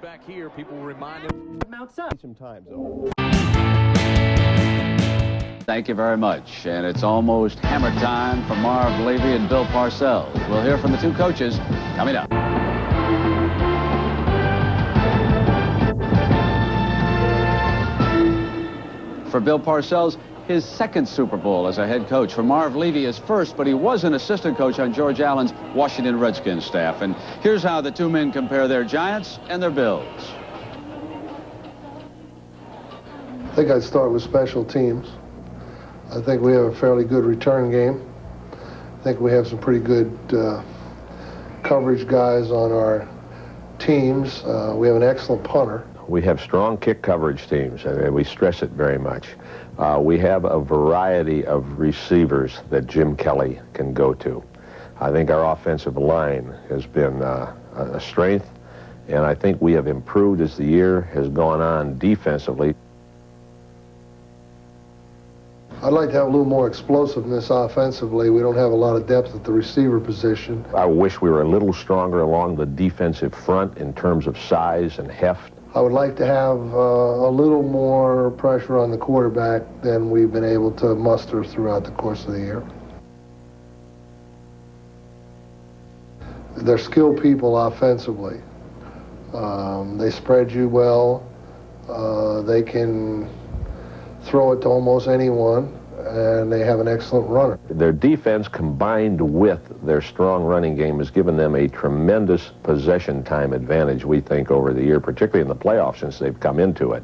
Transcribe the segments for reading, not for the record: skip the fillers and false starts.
back here, people will remind him outside. Some time zone. Thank you very much. And it's almost hammer time for Marv Levy and Bill Parcells. We'll hear from the two coaches coming up. For Bill Parcells, his second Super Bowl as a head coach. For Marv Levy, his first, but he was an assistant coach on George Allen's Washington Redskins staff. And here's how the two men compare their Giants and their Bills. I think I'd start with special teams. I think we have a fairly good return game. I think we have some pretty good coverage guys on our teams. We have an excellent punter. We have strong kick coverage teams, and we stress it very much. We have a variety of receivers that Jim Kelly can go to. I think our offensive line has been a strength, and I think we have improved as the year has gone on defensively. I'd like to have a little more explosiveness offensively. We don't have a lot of depth at the receiver position. I wish we were a little stronger along the defensive front in terms of size and heft. I would like to have a little more pressure on the quarterback than we've been able to muster throughout the course of the year. They're skilled people offensively. They spread you well. They can throw it to almost anyone, and they have an excellent runner. Their defense combined with their strong running game has given them a tremendous possession time advantage, we think, over the year, particularly in the playoffs since they've come into it.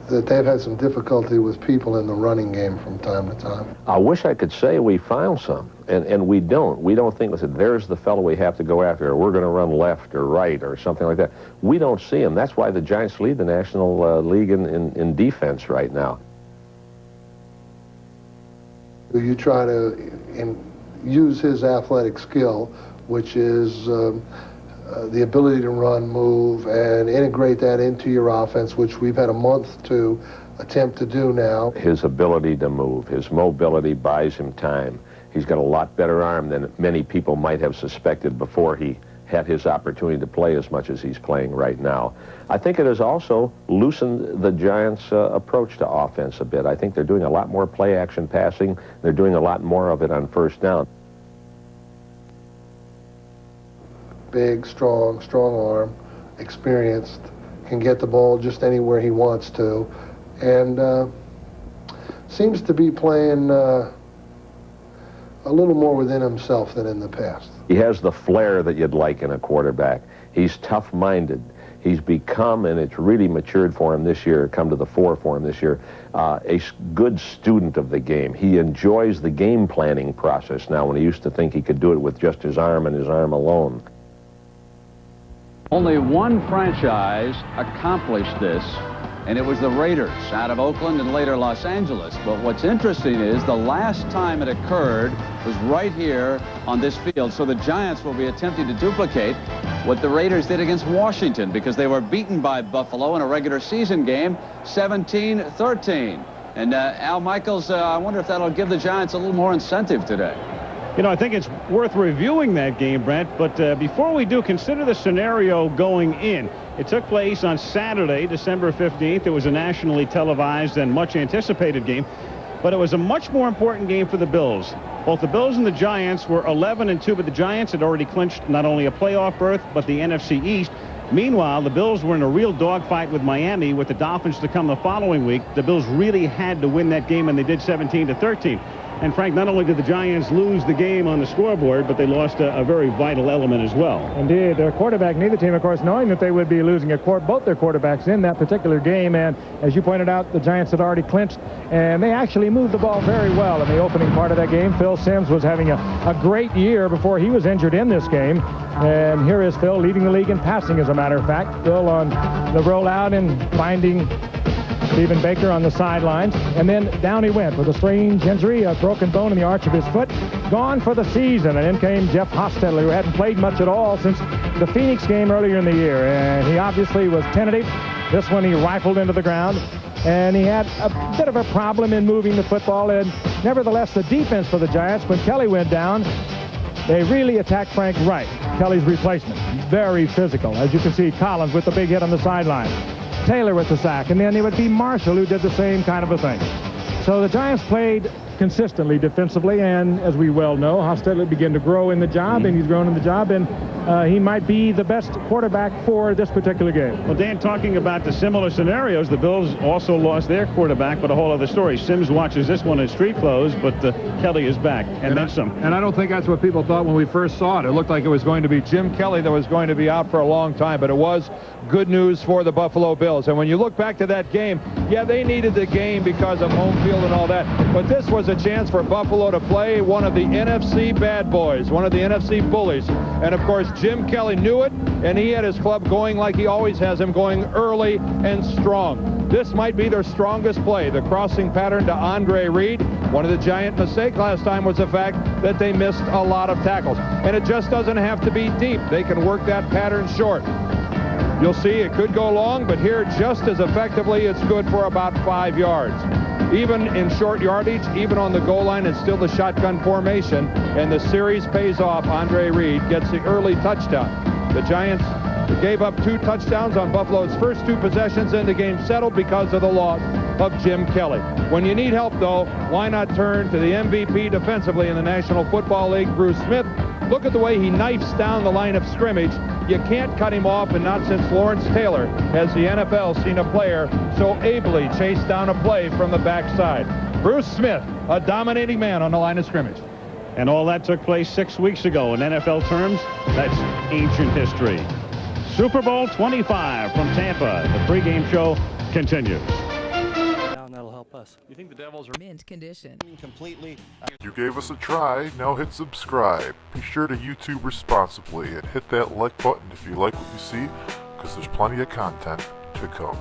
That they've had some difficulty with people in the running game from time to time. I wish I could say we found some, and we don't. We don't think, listen, there's the fellow we have to go after, or we're going to run left or right or something like that. We don't see him. That's why the Giants lead the National League in defense right now. You try to use his athletic skill, which is the ability to run, move, and integrate that into your offense, which we've had a month to attempt to do now. His ability to move, his mobility buys him time. He's got a lot better arm than many people might have suspected before he had his opportunity to play as much as he's playing right now. I think it has also loosened the Giants' approach to offense a bit. I think they're doing a lot more play-action passing. They're doing a lot more of it on first down. Big, strong arm, experienced, can get the ball just anywhere he wants to, and seems to be playing a little more within himself than in the past. He has the flair that you'd like in a quarterback. He's tough-minded. He's become, and it's really matured for him this year, come to the fore for him this year, a good student of the game. He enjoys the game planning process now when he used to think he could do it with just his arm and his arm alone. Only one franchise accomplished this, and it was the Raiders out of Oakland and later Los Angeles. But what's interesting is the last time it occurred was right here on this field. So the Giants will be attempting to duplicate what the Raiders did against Washington, because they were beaten by Buffalo in a regular season game 17-13. And Al Michaels, I wonder if that'll give the Giants a little more incentive today. You know, I think it's worth reviewing that game, Brent, but before we do, consider the scenario going in. It took place on Saturday, December 15th. It was a nationally televised and much anticipated game, but it was a much more important game for the Bills. Both the Bills and the Giants were 11-2, but the Giants had already clinched not only a playoff berth, but the NFC East. Meanwhile, the Bills were in a real dogfight with Miami, with the Dolphins to come the following week. The Bills really had to win that game, and they did 17-13. And, Frank, not only did the Giants lose the game on the scoreboard, but they lost a very vital element as well. Indeed. Their quarterback, neither team, of course, knowing that they would be losing both their quarterbacks in that particular game. And as you pointed out, the Giants had already clinched, and they actually moved the ball very well in the opening part of that game. Phil Simms was having a great year before he was injured in this game. And here is Phil leading the league in passing, as a matter of fact. Phil on the rollout and finding Stephen Baker on the sidelines, and then down he went with a strange injury, a broken bone in the arch of his foot, gone for the season. And in came Jeff Hostetler, who hadn't played much at all since the Phoenix game earlier in the year, and he obviously was tentative. This one he rifled into the ground, and he had a bit of a problem in moving the football. And nevertheless, the defense for the Giants, when Kelly went down, They really attacked Frank Wright, Kelly's replacement. Very physical. As you can see, Collins with the big hit on the sideline. Taylor with the sack, and then it would be Marshall who did the same kind of a thing. So the Giants played consistently defensively, and as we well know, Hostetler began to grow in the job, and he's grown in the job, and he might be the best quarterback for this particular game. Well, Dan, talking about the similar scenarios, the Bills also lost their quarterback, but a whole other story. Sims watches this one in street clothes, but Kelly is back, and then some. And I don't think that's what people thought when we first saw it. It looked like it was going to be Jim Kelly that was going to be out for a long time, but it was good news for the Buffalo Bills. And when you look back to that game, yeah, they needed the game because of home field and all that, but this was a chance for Buffalo to play one of the NFC bad boys, one of the NFC bullies. And of course, Jim Kelly knew it, and he had his club going like he always has them, going early and strong. This might be their strongest play, the crossing pattern to Andre Reed. One of the Giant mistakes last time was the fact that they missed a lot of tackles. And it just doesn't have to be deep. They can work that pattern short. You'll see it could go long, but here just as effectively, it's good for about 5 yards. Even in short yardage, even on the goal line, it's still the shotgun formation, and the series pays off. Andre Reed gets the early touchdown. The Giants gave up 2 touchdowns on Buffalo's first 2 possessions, and the game settled because of the loss of Jim Kelly. When you need help, though, why not turn to the MVP defensively in the National Football League, Bruce Smith? Look at the way he knifes down the line of scrimmage. You can't cut him off, and not since Lawrence Taylor has the NFL seen a player so ably chase down a play from the backside. Bruce Smith, a dominating man on the line of scrimmage. And all that took place 6 weeks ago. In NFL terms, that's ancient history. Super Bowl 25 from Tampa. The pregame show continues. That'll help us. You think the Devils are mint condition? Completely. You gave us a try, now hit subscribe. Be sure to YouTube responsibly and hit that like button if you like what you see, because there's plenty of content to come.